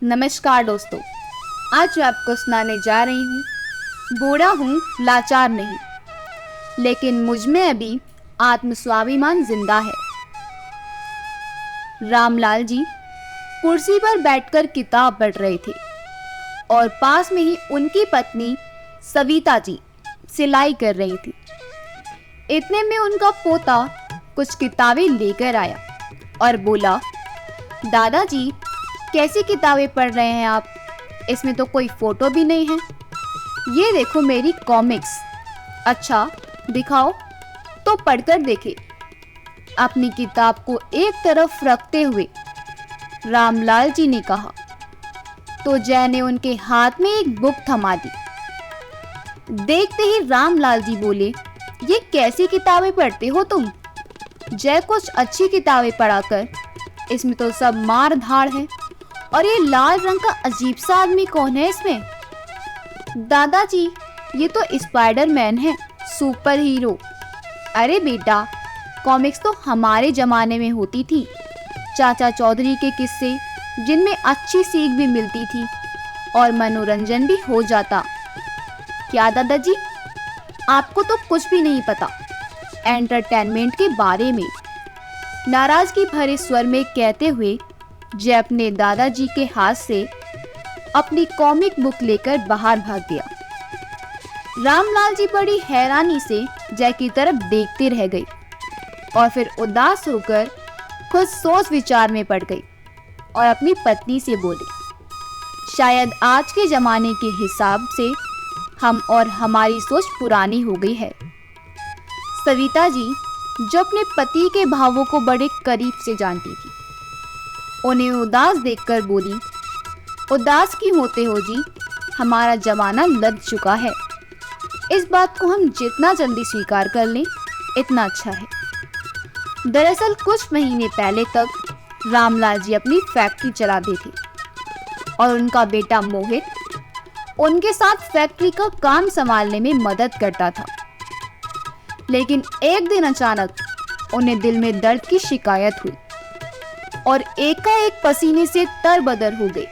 नमस्कार दोस्तों, आज मैं आपको सुनाने जा रही हूँ। बूढ़ा हूँ, लाचार नहीं, लेकिन मुझ में अभी आत्मस्वाभिमान जिंदा है। रामलाल जी कुर्सी पर बैठकर किताब पढ़ रहे थे और पास में ही उनकी पत्नी सविता जी सिलाई कर रही थी। इतने में उनका पोता कुछ किताबें लेकर आया और बोला, दादाजी कैसी किताबें पढ़ रहे हैं आप? इसमें तो कोई फोटो भी नहीं है। ये देखो मेरी कॉमिक्स। अच्छा दिखाओ तो पढ़कर देखे। अपनी किताब को एक तरफ रखते हुए रामलाल जी ने कहा तो जय ने उनके हाथ में एक बुक थमा दी। देखते ही रामलाल जी बोले, ये कैसी किताबें पढ़ते हो तुम? जय कुछ अच्छी किताबें पढ़ा कर, इसमें तो सब मार धाड़ है। और ये लाल रंग का अजीब सा आदमी कौन है इसमें? दादाजी ये तो स्पाइडरमैन है, सुपर हीरो। अरे बेटा, कॉमिक्स तो हमारे जमाने में होती थी, चाचा चौधरी के किस्से जिनमें अच्छी सीख भी मिलती थी और मनोरंजन भी हो जाता। क्या दादाजी, आपको तो कुछ भी नहीं पता एंटरटेनमेंट के बारे में, नाराजगी भरे स्वर में कहते हुए जय अपने दादाजी के हाथ से अपनी कॉमिक बुक लेकर बाहर भाग गया। रामलाल जी बड़ी हैरानी से जय की तरफ देखते रह गई और फिर उदास होकर खुद सोच विचार में पड़ गई और अपनी पत्नी से बोली, शायद आज के जमाने के हिसाब से हम और हमारी सोच पुरानी हो गई है। सविता जी जो अपने पति के भावों को बड़े करीब से जानती थी, उन्हें उदास देखकर बोली, उदास क्यों होते हो जी? हमारा जमाना लग चुका है। इस बात को हम जितना जल्दी स्वीकार कर लें इतना अच्छा है। दरअसल कुछ महीने पहले तक रामलाल जी अपनी फैक्ट्री चलाते थे और उनका बेटा मोहित उनके साथ फैक्ट्री का काम संभालने में मदद करता था। लेकिन एक दिन अचानक उन्हें दिल में दर्द की शिकायत हुई और एकाएक पसीने से तरबतर हो गई।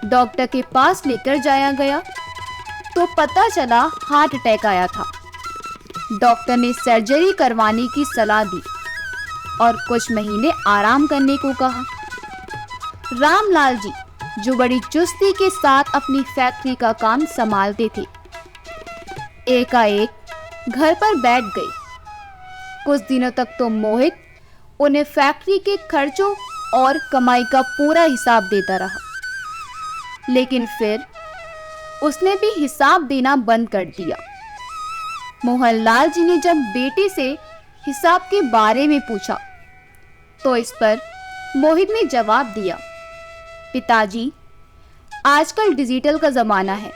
डॉक्टर के पास लेकर जाया गया तो पता चला हार्ट अटैक आया था। डॉक्टर ने सर्जरी करवाने की सलाह दी और कुछ महीने आराम करने को कहा। रामलाल जी जो बड़ी चुस्ती के साथ अपनी फैक्ट्री का काम संभालते थे, एकाएक घर पर बैठ गए। कुछ दिनों तक तो मोहित उन्हें फैक्ट्री के खर्चों और कमाई का पूरा हिसाब देता रहा, लेकिन फिर उसने भी हिसाब देना बंद कर दिया। मोहनलाल जी ने जब बेटे से हिसाब के बारे में पूछा तो इस पर मोहित ने जवाब दिया, पिताजी आजकल डिजिटल का ज़माना है,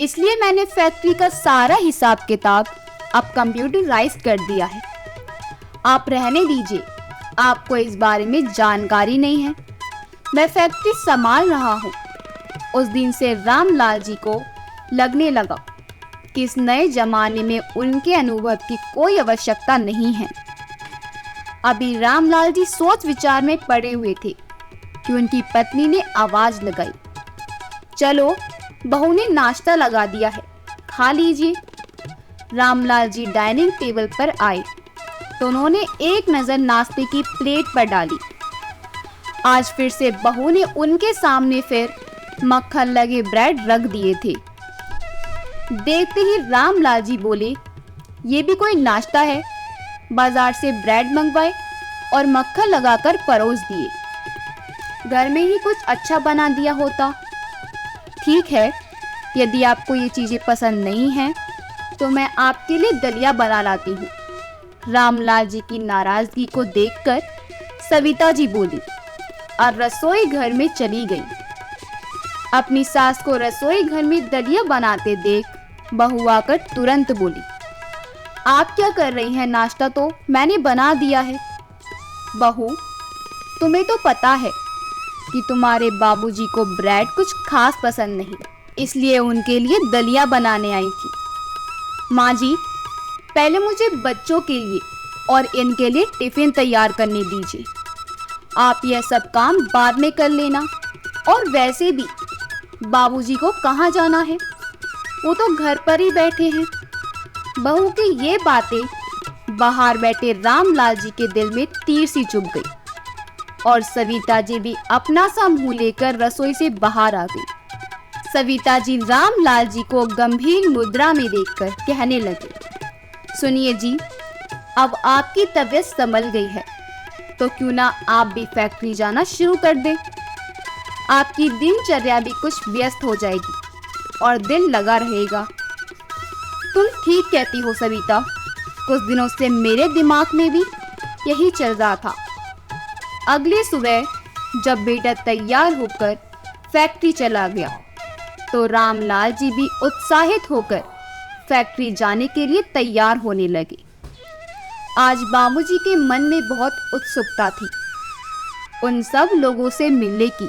इसलिए मैंने फैक्ट्री का सारा हिसाब किताब अब कंप्यूटराइज्ड कर दिया है। आप रहने दीजिए, आपको इस बारे में जानकारी नहीं है। मैं फैक्ट्री संभाल रहा हूँ। उस दिन से रामलाल जी को लगने लगा कि इस नए जमाने में उनके अनुभव की कोई आवश्यकता नहीं है। अभी रामलाल जी सोच विचार में पड़े हुए थे कि उनकी पत्नी ने आवाज लगाई, चलो बहू ने नाश्ता लगा दिया है, खा लीजिए। रामलाल जी डाइनिंग टेबल पर आए तो उन्होंने एक नजर नाश्ते की प्लेट पर डाली। आज फिर से बहू ने उनके सामने फिर मक्खन लगे ब्रेड रख दिए थे। देखते ही रामलाल जी बोले, ये भी कोई नाश्ता है? बाजार से ब्रेड मंगवाए और मक्खन लगाकर परोस दिए। घर में ही कुछ अच्छा बना दिया होता। ठीक है, यदि आपको ये चीजें पसंद नहीं हैं तो मैं आपके लिए दलिया बना लाती हूँ। रामलाल जी की नाराजगी को देखकर सविता जी बोली और रसोई घर में चली गई। अपनी सास को रसोई घर में दलिया बनाते देख बहू आकर तुरंत बोली, आप क्या कर रही हैं? नाश्ता तो मैंने बना दिया है। बहू, तुम्हें तो पता है कि तुम्हारे बाबूजी को ब्रेड कुछ खास पसंद नहीं, इसलिए उनके लिए दलिया बनाने आई थी। माँ जी, पहले मुझे बच्चों के लिए और इनके लिए टिफिन तैयार करने दीजिए। आप यह सब काम बाद में कर लेना। और वैसे भी बाबूजी को कहाँ जाना है, वो तो घर पर ही बैठे हैं। बहू की ये बातें बाहर बैठे रामलाल जी के दिल में तीर सी चुभ गई और सविता जी भी अपना सा मुंह लेकर रसोई से बाहर आ गई। सविता जी रामलाल जी को गंभीर मुद्रा में देखकर कहने लगे, सुनिए जी, अब आपकी तबीयत संभल गई है तो क्यों ना आप भी फैक्ट्री जाना शुरू कर दें। आपकी दिनचर्या भी कुछ व्यस्त हो जाएगी और दिल लगा रहेगा। तुम ठीक कहती हो सविता, कुछ दिनों से मेरे दिमाग में भी यही चल रहा था। अगली सुबह जब बेटा तैयार होकर फैक्ट्री चला गया तो रामलाल जी भी उत्साहित होकर फैक्ट्री जाने के लिए तैयार होने लगे। आज बाबूजी के मन में बहुत उत्सुकता थी उन सब लोगों से मिलने की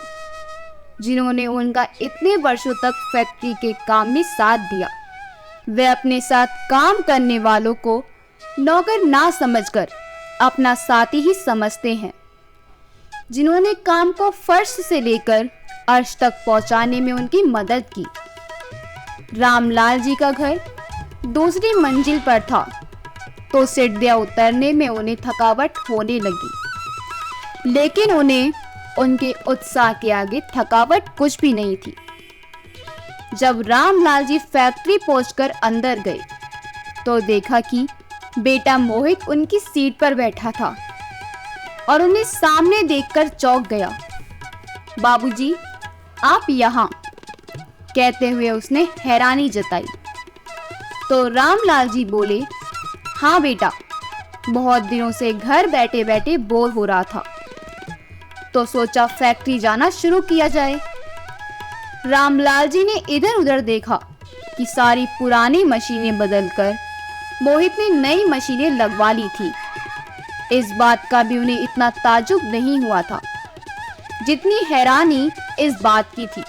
जिन्होंने उनका इतने वर्षों तक फैक्ट्री के काम में साथ दिया। वे अपने साथ काम करने वालों को नौकर ना समझकर अपना साथी ही समझते हैं, जिन्होंने काम को फर्श से लेकर अर्श तक पहुंचाने में उनकी मदद की। रामलाल जी का घर दूसरी मंजिल पर था तो सीढ़ियां उतरने में उन्हें थकावट होने लगी, लेकिन उन्हें उनके उत्साह के आगे थकावट कुछ भी नहीं थी। जब रामलाल जी फैक्ट्री पहुंचकर अंदर गए तो देखा कि बेटा मोहित उनकी सीट पर बैठा था और उन्हें सामने देखकर चौंक गया। बाबूजी, आप यहाँ, कहते हुए उसने हैरानी जताई। तो रामलाल जी बोले, हाँ बेटा, बहुत दिनों से घर बैठे बैठे बोर हो रहा था तो सोचा फैक्ट्री जाना शुरू किया जाए। रामलाल जी ने इधर उधर देखा कि सारी पुरानी मशीनें बदलकर मोहित ने नई मशीनें लगवा ली थी। इस बात का भी उन्हें इतना ताज्जुब नहीं हुआ था जितनी हैरानी इस बात की थी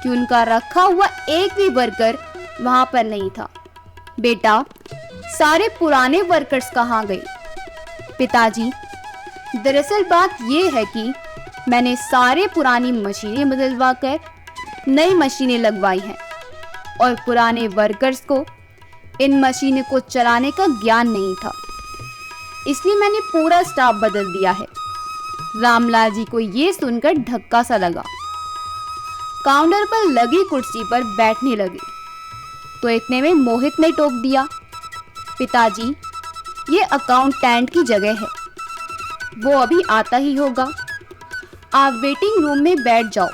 कि उनका रखा हुआ एक भी वर्कर वहां पर नहीं था। बेटा, सारे पुराने वर्कर्स कहाँ गए? पिताजी, दरअसल बात यह है कि मैंने सारे पुरानी मशीनें बदलवा कर नई मशीनें लगवाई हैं और पुराने वर्कर्स को इन मशीनों को चलाने का ज्ञान नहीं था, इसलिए मैंने पूरा स्टाफ बदल दिया है। रामलाल जी को ये सुनकर धक्का सा लगा। काउंटर पर लगी कुर्सी पर बैठने लगे तो इतने में मोहित ने टोक दिया, पिताजी, ये अकाउंटेंट की जगह है, वो अभी आता ही होगा, आप वेटिंग रूम में बैठ जाओ।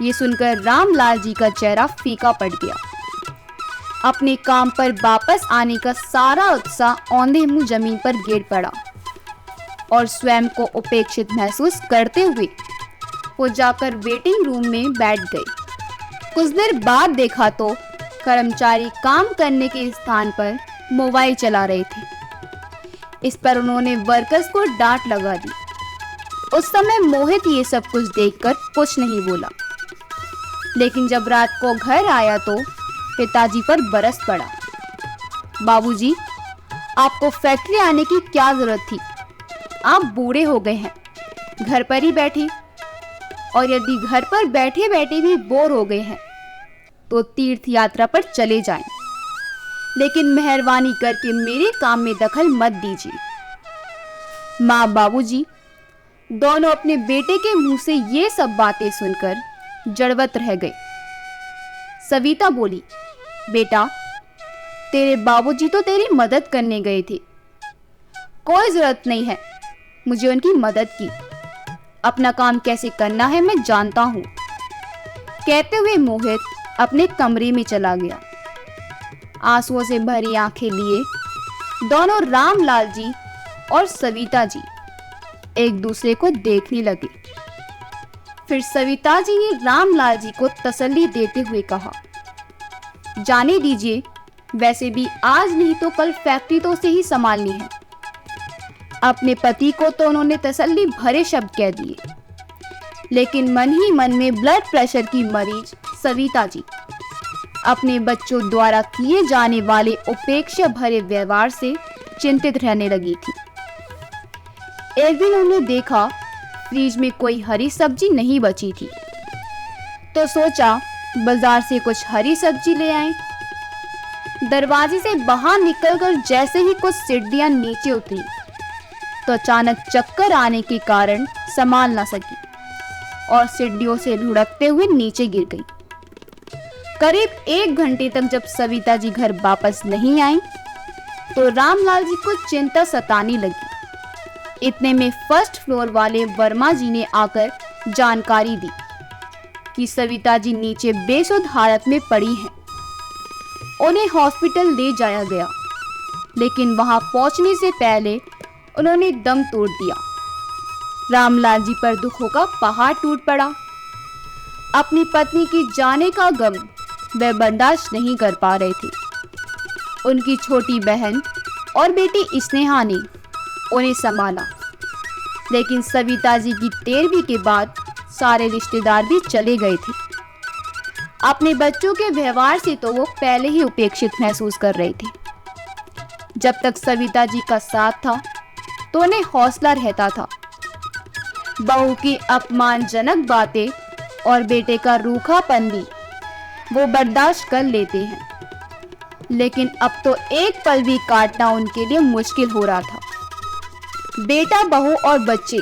ये सुनकर रामलाल जी का चेहरा फीका पड़ गया। अपने काम पर वापस आने का सारा उत्साह औंधे मुंह जमीन पर गिर पड़ा और स्वयं को उपेक्षित महसूस करते हुए वो जाकर वेटिंग रूम में बैठ गए। कुछ देर बाद देखा तो कर्मचारी काम करने के स्थान पर मोबाइल चला रहे थे। इस पर उन्होंने वर्कर्स को डांट लगा दी। उस समय मोहित ये सब कुछ देखकर कुछ नहीं बोला, लेकिन जब रात को घर आया तो पिताजी पर बरस पड़ा। बाबूजी, आपको फैक्ट्री आने की क्या जरूरत थी? आप बूढ़े हो गए हैं, घर पर ही बैठे, और यदि घर पर बैठे बैठे भी बोर हो गए हैं तो तीर्थ यात्रा पर चले जाएं। लेकिन मेहरबानी करके मेरे काम में दखल मत दीजिए। माँ बाबूजी दोनों अपने बेटे के मुंह से ये सब बातें सुनकर जड़वत रह गए। सविता बोली, बेटा, तेरे बाबूजी तो तेरी मदद करने गए थे, कोई जरूरत नहीं है मुझे उनकी मदद की, अपना काम कैसे करना है मैं जानता हूँ। कहते हुए मोहित अपने कमरे में चला गया। आंसुओं से भरी आंखें लिए दोनों रामलाल जी और सविता जी एक दूसरे को देखने लगे। फिर सविता जी ने रामलाल जी को तसल्ली देते हुए कहा, जाने दीजिए, वैसे भी आज नहीं तो कल फैक्ट्री तो उसे ही संभालनी है। अपने पति को तो उन्होंने तसल्ली भरे शब्द कह दिए, लेकिन मन ही मन में ब्लड प्रेशर की मरीज सविता जी अपने बच्चों द्वारा किए जाने वाले उपेक्षा भरे व्यवहार से चिंतित रहने लगी थी। एक दिन उन्होंने देखा फ्रिज में कोई हरी सब्जी नहीं बची थी तो सोचा बाजार से कुछ हरी सब्जी ले आएं। दरवाजे से बाहर निकलकर जैसे ही कुछ सीढ़ियां नीचे उतरी तो अचानक चक्कर आने के कारण संभाल ना सकी और सीढ़ियों से लुढ़कते हुए नीचे गिर गई। करीब 1 घंटे तक जब सविता जी घर वापस नहीं आई तो रामलाल जी को चिंता सताने लगी। इतने में फर्स्ट फ्लोर वाले वर्मा जी ने आकर जानकारी दी कि सविता जी नीचे बेसुध हालत में पड़ी हैं। उन्हें हॉस्पिटल ले जाया गया, लेकिन वहां पहुंचने से पहले उन्होंने दम तोड़ दिया। रामलाल जी पर दुखों का पहाड़ टूट पड़ा। अपनी पत्नी की जाने का गम वे बर्दाश्त नहीं कर पा रहे थे। उनकी छोटी बहन और बेटी स्नेहा ने उन्हें संभाला, लेकिन सविता जी की 13वीं के बाद सारे रिश्तेदार भी चले गए थे। अपने बच्चों के व्यवहार से तो वो पहले ही उपेक्षित महसूस कर रहे थे। जब तक सविता जी का साथ था तो उन्हें हौसला रहता था। बहू की अपमानजनक बातें और बेटे का रूखापन भी वो बर्दाश्त कर लेते हैं, लेकिन अब तो एक पल भी काटना उनके लिए मुश्किल हो रहा था। बेटा, बहू और बच्चे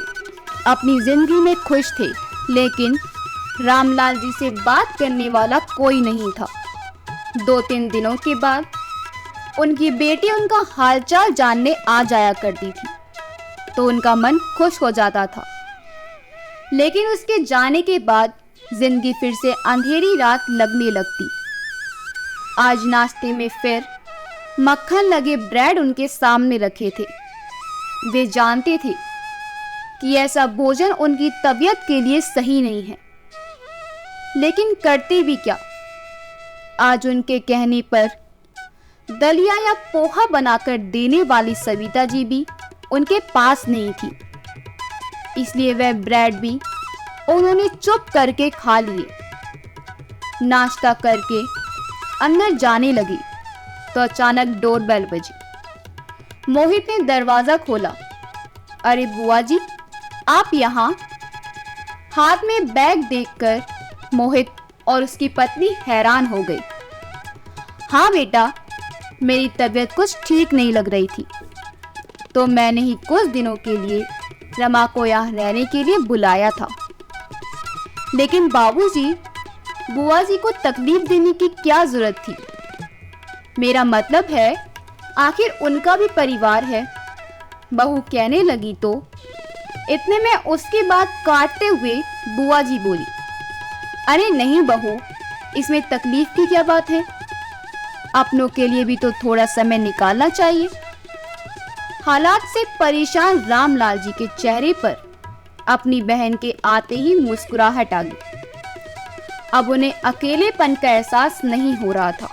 अपनी जिंदगी में खुश थे, लेकिन रामलाल जी से बात करने वाला कोई नहीं था। 2-3 दिनों के बाद उनकी बेटी उनका हालचाल जानने आ जाया करती थी तो उनका मन खुश हो जाता था, लेकिन उसके जाने के बाद जिंदगी फिर से अंधेरी रात लगने लगती। आज नाश्ते में फिर मक्खन लगे ब्रेड उनके सामने रखे थे। वे जानते थे कि ऐसा भोजन उनकी तबीयत के लिए सही नहीं है, लेकिन करते भी क्या। आज उनके कहने पर दलिया या पोहा बनाकर देने वाली सविता जी भी उनके पास नहीं थी, इसलिए वह ब्रेड भी उन्होंने चुप करके खा लिए। नाश्ता करके अंदर जाने लगी तो अचानक डोरबेल बजी। मोहित ने दरवाजा खोला। अरे बुआ जी, आप यहाँ? हाथ में बैग देखकर मोहित और उसकी पत्नी हैरान हो गई। हाँ बेटा, मेरी तबीयत कुछ ठीक नहीं लग रही थी तो मैंने ही कुछ दिनों के लिए रमा को यहाँ रहने के लिए बुलाया था। लेकिन बाबूजी, बुआ जी को तकलीफ देने की क्या जरूरत थी? मेरा मतलब है, आखिर उनका भी परिवार है। बहू कहने लगी तो इतने में उसकी बात काटते हुए बुआ जी बोली, अरे नहीं बहू, इसमें तकलीफ की क्या बात है? अपनों के लिए भी तो थोड़ा समय निकालना चाहिए। हालात से परेशान रामलाल जी के चेहरे पर अपनी बहन के आते ही मुस्कुराहट आ गई। अब उन्हें अकेलेपन का एहसास नहीं हो रहा था।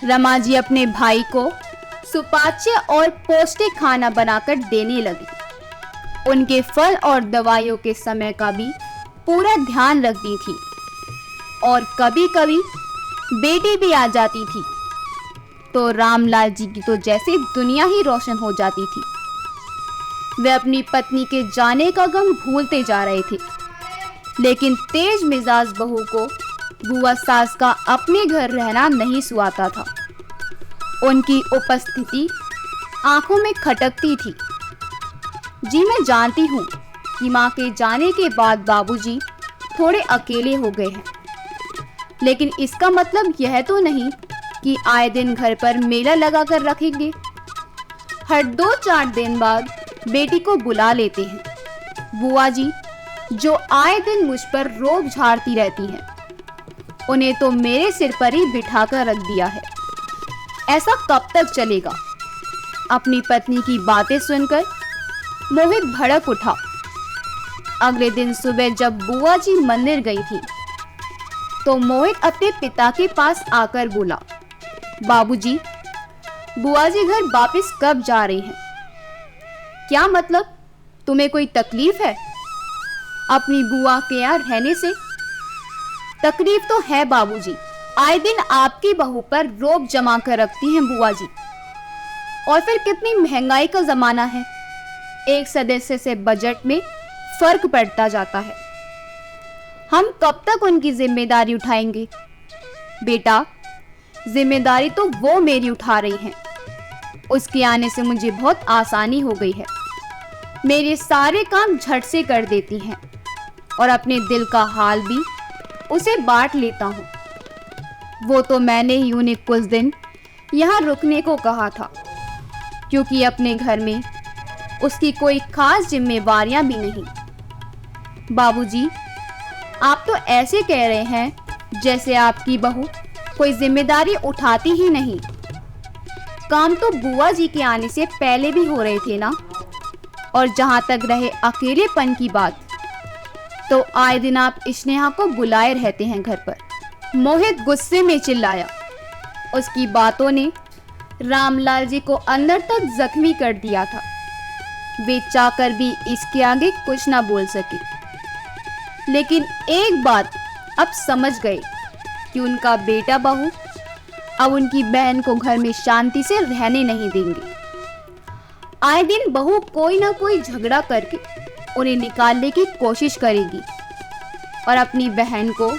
रमा जी अपने भाई को सुपाच्य और पौष्टिक खाना बनाकर देने लगी। उनके फल और दवाइयों के समय का भी पूरा ध्यान रखती थी और कभी कभी बेटी भी आ जाती थी तो रामलाल जी की तो जैसे दुनिया ही रोशन हो जाती थी। वे अपनी पत्नी के जाने का गम भूलते जा रहे थे, लेकिन तेज मिजाज बहू को बुआ सास का अपने घर रहना नहीं सुहाता था। उनकी उपस्थिति आंखों में खटकती थी। जी मैं जानती हूँ कि माँ के जाने के बाद बाबूजी थोड़े अकेले हो गए हैं, लेकिन इसका मतलब यह तो नहीं कि आए दिन घर पर मेला लगा कर रखेंगे। हर 2-4 दिन बाद बेटी को बुला लेते हैं। बुआ जी जो आए दिन मुझ पर रोब झाड़ती रहती हैं, उन्हें तो मेरे सिर पर ही बिठा कर रख दिया है। ऐसा कब तक चलेगा? अपनी पत्नी की बातें सुनकर मोहित भड़क उठा। अगले दिन सुबह जब बुआ जी मंदिर गई थी तो मोहित अपने पिता के पास आकर बोला, बाबूजी, बुआ जी घर वापस कब जा रही हैं? क्या मतलब, तुम्हें कोई तकलीफ है अपनी बुआ के यहाँ रहने से? तकलीफ तो है बाबूजी, आए दिन आपकी बहू पर रोब जमा कर रखती हैं बुआ जी। और फिर कितनी महंगाई का जमाना है, एक सदस्य से बजट में फर्क पड़ता जाता है। हम कब तक उनकी जिम्मेदारी उठाएंगे? बेटा, जिम्मेदारी तो वो मेरी उठा रही हैं। उसके आने से मुझे बहुत आसानी हो गई है। मेरे सारे काम झट से कर देती हैं और अपने दिल का हाल भी उसे बांट लेता हूँ। वो तो मैंने ही उन्हें कुछ दिन यहाँ रुकने को कहा था, क्योंकि अपने घर में उसकी कोई खास जिम्मेवारियां भी नहीं। बाबूजी, आप तो ऐसे कह रहे हैं जैसे आपकी बहू कोई जिम्मेदारी उठाती ही नहीं। काम तो बुआ जी के आने से पहले भी हो रहे थे ना। और जहां तक रहे अकेलेपन की बात, तो आए दिन आप स्नेहा को बुलाए रहते हैं घर पर। मोहित गुस्से में चिल्लाया। उसकी बातों ने रामलाल जी को अंदर तक जख्मी कर दिया था। वे चाहकर भी इसके आगे कुछ ना बोल सके, लेकिन एक बात अब समझ गए कि उनका बेटा बहू अब उनकी बहन को घर में शांति से रहने नहीं देंगे। आए दिन बहू कोई ना कोई झगड़ा करके उन्हें निकालने की कोशिश करेगी और अपनी बहन को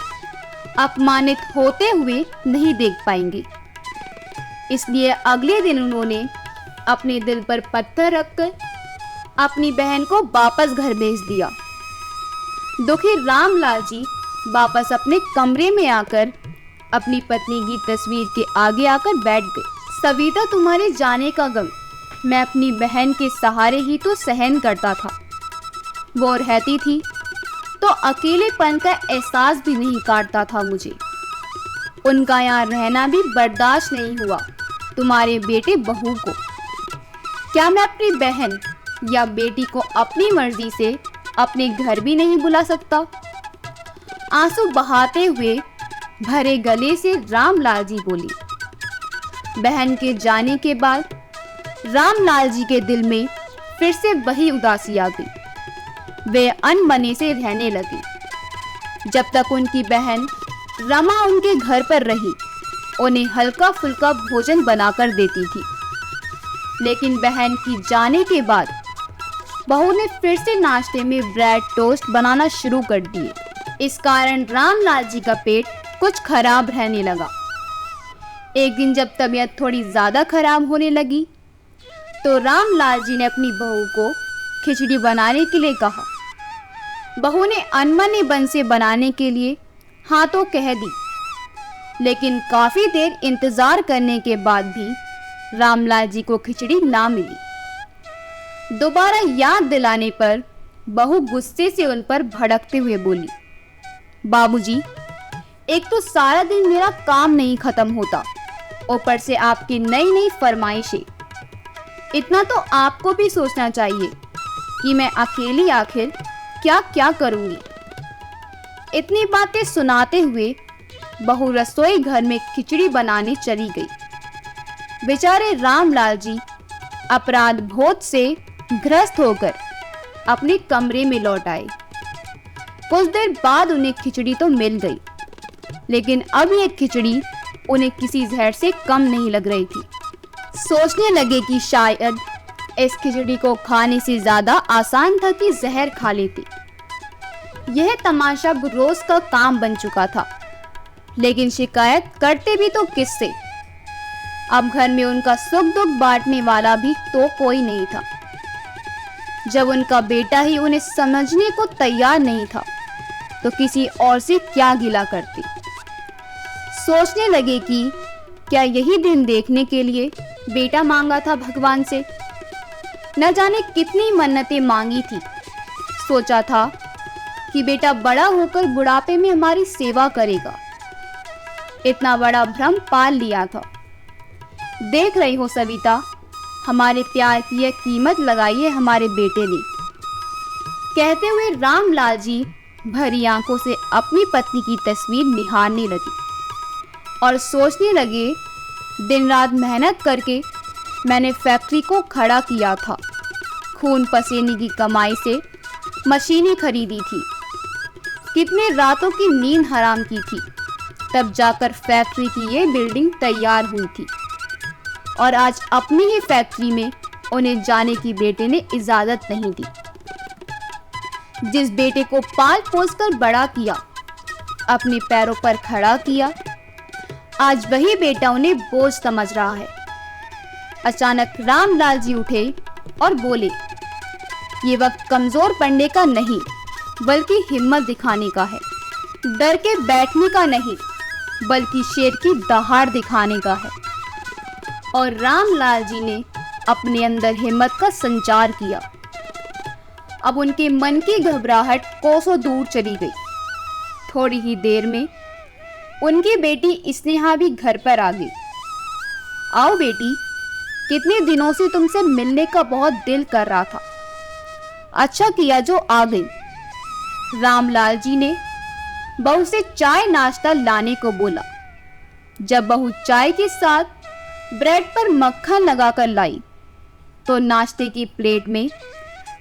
अपमानित होते हुए नहीं देख पाएंगे। इसलिए अगले दिन उन्होंने अपने दिल पर पत्थर रखकर अपनी बहन को वापस घर भेज दिया। दुखी रामलाल जी वापस अपने कमरे में आकर अपनी पत्नी की तस्वीर के आगे आकर बैठ गए। सविता, तुम्हारे जाने का गम मैं अपनी बहन के सहारे ही तो सहन करता था। वो रहती थी तो अकेलेपन का एहसास भी नहीं काटता था मुझे। उनका यहाँ रहना भी बर्दाश्त नहीं हुआ तुम्हारे बेटे बहू को। क्या मैं अपनी बहन या बेटी को अपनी मर्जी से अपने घर भी नहीं बुला सकता? आंसू बहाते हुए भरे गले से रामलाल जी बोली। बहन के जाने के बाद रामलाल जी के दिल में फिर से वही उदासी आ गई। वे अनबने से रहने लगे। जब तक उनकी बहन रमा उनके घर पर रही, उन्हें हल्का फुल्का भोजन बनाकर देती थी। लेकिन बहन की जाने के बाद बहू ने फिर से नाश्ते में ब्रेड टोस्ट बनाना शुरू कर दिए। इस कारण रामलाल जी का पेट कुछ खराब रहने लगा। एक दिन जब तबीयत थोड़ी ज़्यादा खराब होने लगी, तो रामलाल जी ने अपनी बहू को खिचड़ी बनाने के लिए कहा। बहू ने अनमने बन से बनाने के लिए हाँ तो कह दी, लेकिन काफ़ी देर इंतज़ार करने के बाद भी रामलाल जी को खिचड़ी ना मिली। दोबारा याद दिलाने पर बहू गुस्से से उन पर भड़कते हुए बोली, बाबूजी, एक तो सारा दिन मेरा काम नहीं खत्म होता, ऊपर से आपकी नई नई फरमाइशें। इतना तो आपको भी सोचना चाहिए कि मैं अकेली आखिर क्या क्या करूंगी। इतनी बातें सुनाते हुए बहू रसोई घर में खिचड़ी बनाने चली गई। बेचारे रामलाल जी अपराध बोध से ग्रस्त होकर अपने कमरे में लौट आए। कुछ देर बाद उन्हें खिचड़ी तो मिल गई, लेकिन अब ये खिचड़ी उन्हें किसी जहर से कम नहीं लग रही थी। सोचने लगे कि शायद इस खिचड़ी को खाने से ज्यादा आसान था कि जहर खा लेते। यह तमाशा रोज का काम बन चुका था, लेकिन शिकायत करते भी तो किससे? अब घर में उनका सुख दुख बांटने वाला भी तो कोई नहीं था। जब उनका बेटा ही उन्हें समझने को तैयार नहीं था, तो किसी और से क्या गिला करते? सोचने लगे कि क्या यही दिन देखने के लिए बेटा मांगा था भगवान से? न जाने कितनी मन्नतें मांगी थी। सोचा था कि बेटा बड़ा होकर बुढ़ापे में हमारी सेवा करेगा। इतना बड़ा भ्रम पाल लिया था। देख रही हो सविता, हमारे प्यार की यह कीमत लगाई है हमारे बेटे ने। कहते हुए रामलाल जी भरी आंखों से अपनी पत्नी की तस्वीर निहारने लगे और सोचने लगे, दिन रात मेहनत करके मैंने फैक्ट्री को खड़ा किया था। खून पसीने की कमाई से मशीनें खरीदी थी, कितने रातों की नींद हराम की थी, तब जाकर फैक्ट्री की ये बिल्डिंग तैयार हुई थी। और आज अपनी ही फैक्ट्री में उन्हें जाने की बेटे ने इजाज़त नहीं दी। जिस बेटे को पाल पोस कर बड़ा किया, अपने पैरों पर खड़ा किया। आज वही बेटा उन्हें बोझ समझ रहा है। अचानक रामलाल जी उठे और बोले, ये वक्त कमजोर पड़ने का नहीं बल्कि हिम्मत दिखाने का है। डर के बैठने का नहीं बल्कि शेर की दहाड़ दिखाने का है। और रामलाल जी ने अपने अंदर हिम्मत का संचार किया। अब उनके मन की घबराहट कोसों दूर चली गई। थोड़ी ही देर में उनकी बेटी स्नेहा भी घर पर आ गई। आओ बेटी, कितने दिनों से तुमसे मिलने का बहुत दिल कर रहा था। अच्छा किया जो आ गई। रामलाल जी ने बहू से चाय नाश्ता लाने को बोला। जब बहू चाय के साथ ब्रेड पर मक्खन लगाकर लाई तो नाश्ते की प्लेट में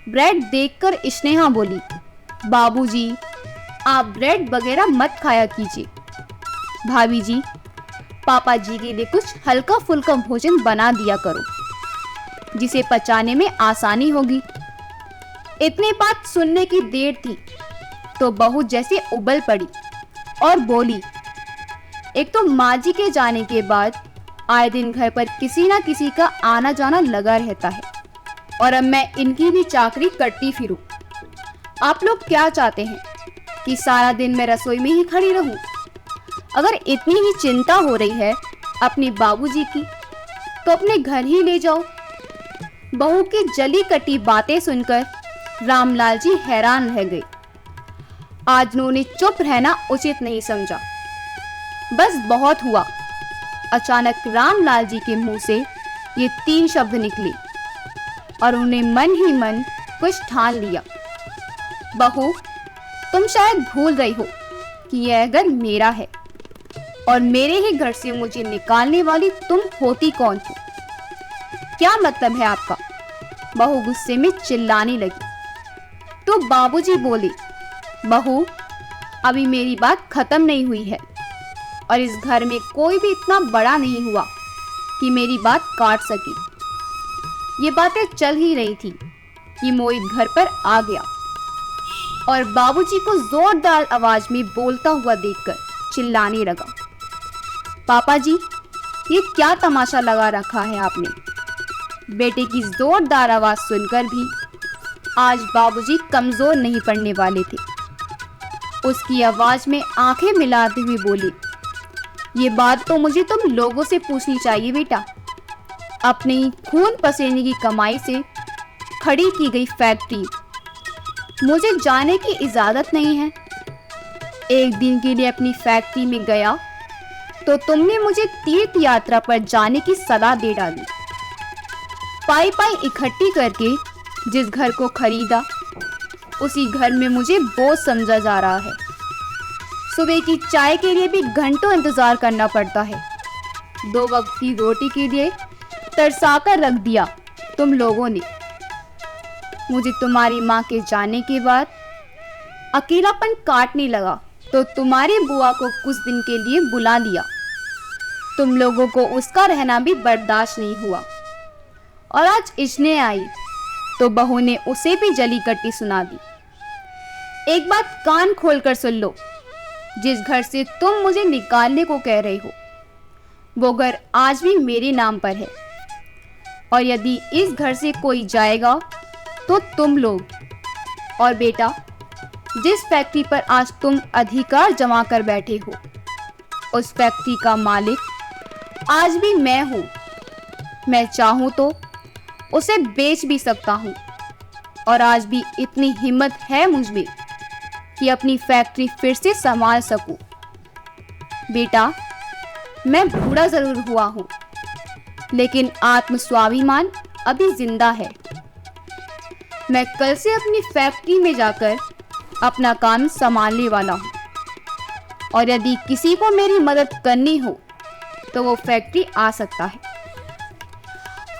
ब्रेड देखकर स्नेहा बोली, बाबूजी, आप ब्रेड वगैरह मत खाया कीजिए। भाभी जी, पापा जी के लिए कुछ हल्का फुल्का भोजन बना दिया करो जिसे पचाने में आसानी होगी। इतनी बात सुनने की देर थी तो बहू जैसे उबल पड़ी और बोली, एक तो माँ जी के जाने के बाद आए दिन घर पर किसी ना किसी का आना जाना लगा रहता है और अब मैं इनकी भी चाकरी करती फिरूं। आप लोग क्या चाहते हैं कि सारा दिन मैं रसोई में ही खड़ी रहूं? अगर इतनी ही चिंता हो रही है अपने बाबूजी की तो अपने घर ही ले जाओ। बहू की जली कटी बातें सुनकर रामलाल जी हैरान रह गए। आज उन्होंने चुप रहना उचित नहीं समझा। बस बहुत हुआ। अचानक रामलाल जी के मुंह से ये 3 शब्द निकले और उन्हें मन ही मन कुछ ठान लिया। बहू, तुम शायद भूल रही हो कि यह घर मेरा है और मेरे ही घर से मुझे निकालने वाली तुम होती कौन हो? क्या मतलब है आपका? बहू गुस्से में चिल्लाने लगी। तो बाबूजी बोले, बहू, अभी मेरी बात खत्म नहीं हुई है और इस घर में कोई भी इतना बड़ा नहीं हुआ कि मेरी बात काट सके। ये बातें चल ही रही थी कि मोहित घर पर आ गया और बाबूजी को जोरदार आवाज में बोलता हुआ देखकर चिल्लाने लगा, पापा जी, ये क्या तमाशा लगा रखा है आपने? बेटे की जोरदार आवाज सुनकर भी आज बाबूजी कमजोर नहीं पड़ने वाले थे। उसकी आवाज में आंखें मिलाते हुए बोले, ये बात तो मुझे तुम लोगों से पूछनी चाहिए बेटा। अपनी खून पसीने की कमाई से खड़ी की गई फैक्ट्री मुझे जाने की इजाजत नहीं है। एक दिन के लिए अपनी फैक्ट्री में गया तो तुमने मुझे तीर्थ यात्रा पर जाने की सलाह दे डाली। पाई पाई इकट्ठी करके जिस घर को खरीदा उसी घर में मुझे बोझ समझा जा रहा है। सुबह की चाय के लिए भी घंटों इंतजार करना पड़ता है। 2 वक्त की रोटी के लिए तरसाकर रख दिया तुम लोगों ने। मुझे तुम्हारी माँ के जाने के बाद अकेलापन काटने लगा तो तुम्हारी बुआ को कुछ दिन के लिए बुला लिया। तुम लोगों को उसका रहना भी बर्दाश्त नहीं हुआ और आज इसने आई तो बहू ने उसे भी जली कट्टी सुना दी। एक बात कान खोलकर सुन लो, जिस घर से तुम मुझे निकालने को कह रहे हो वो घर आज भी मेरे नाम पर है और यदि इस घर से कोई जाएगा तो तुम लोग। और बेटा, जिस फैक्ट्री पर आज तुम अधिकार जमा कर बैठे हो उस फैक्ट्री का मालिक आज भी मैं हूँ। मैं चाहूँ तो उसे बेच भी सकता हूँ और आज भी इतनी हिम्मत है मुझ में कि अपनी फैक्ट्री फिर से संभाल सकूं। बेटा, मैं बूढ़ा जरूर हुआ हूँ लेकिन आत्मस्वाभिमान अभी जिंदा है। मैं कल से अपनी फैक्ट्री में जाकर अपना काम संभालने वाला हूँ और यदि किसी को मेरी मदद करनी हो तो वो फैक्ट्री आ सकता है।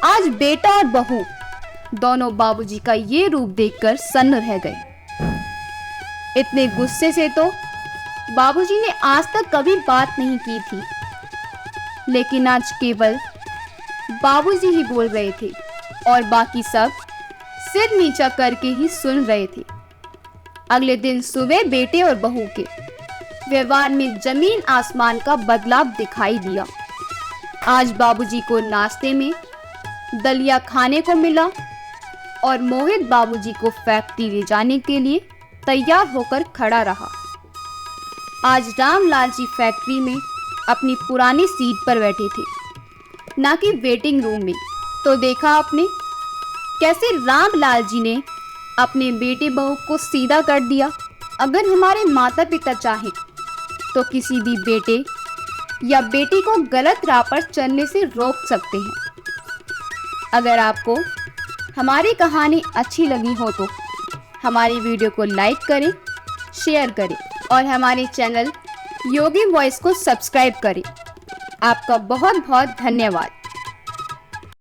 आज बेटा और बहू दोनों बाबूजी का ये रूप देखकर सन्न रह गए। इतने गुस्से से तो बाबूजी ने आज तक कभी बात नहीं की थी, लेकिन आज केवल बाबूजी ही बोल रहे थे और बाकी सब सिर नीचा करके ही सुन रहे थे। अगले दिन सुबह बेटे और बहू के व्यवहार में जमीन आसमान का बदलाव दिखाई दिया। आज बाबूजी को नाश्ते में दलिया खाने को मिला और मोहित बाबूजी को फैक्ट्री ले जाने के लिए तैयार होकर खड़ा रहा। आज रामलाल जी फैक्ट्री में अपनी पुरानी सीट पर बैठे थे, ना कि वेटिंग रूम में। तो देखा आपने कैसे रामलाल जी ने अपने बेटे बहू को सीधा कर दिया। अगर हमारे माता पिता चाहें तो किसी भी बेटे या बेटी को गलत राह पर चलने से रोक सकते हैं। अगर आपको हमारी कहानी अच्छी लगी हो तो हमारी वीडियो को लाइक करें, शेयर करें और हमारे चैनल योगी वॉइस को सब्सक्राइब करें। आपका बहुत बहुत धन्यवाद।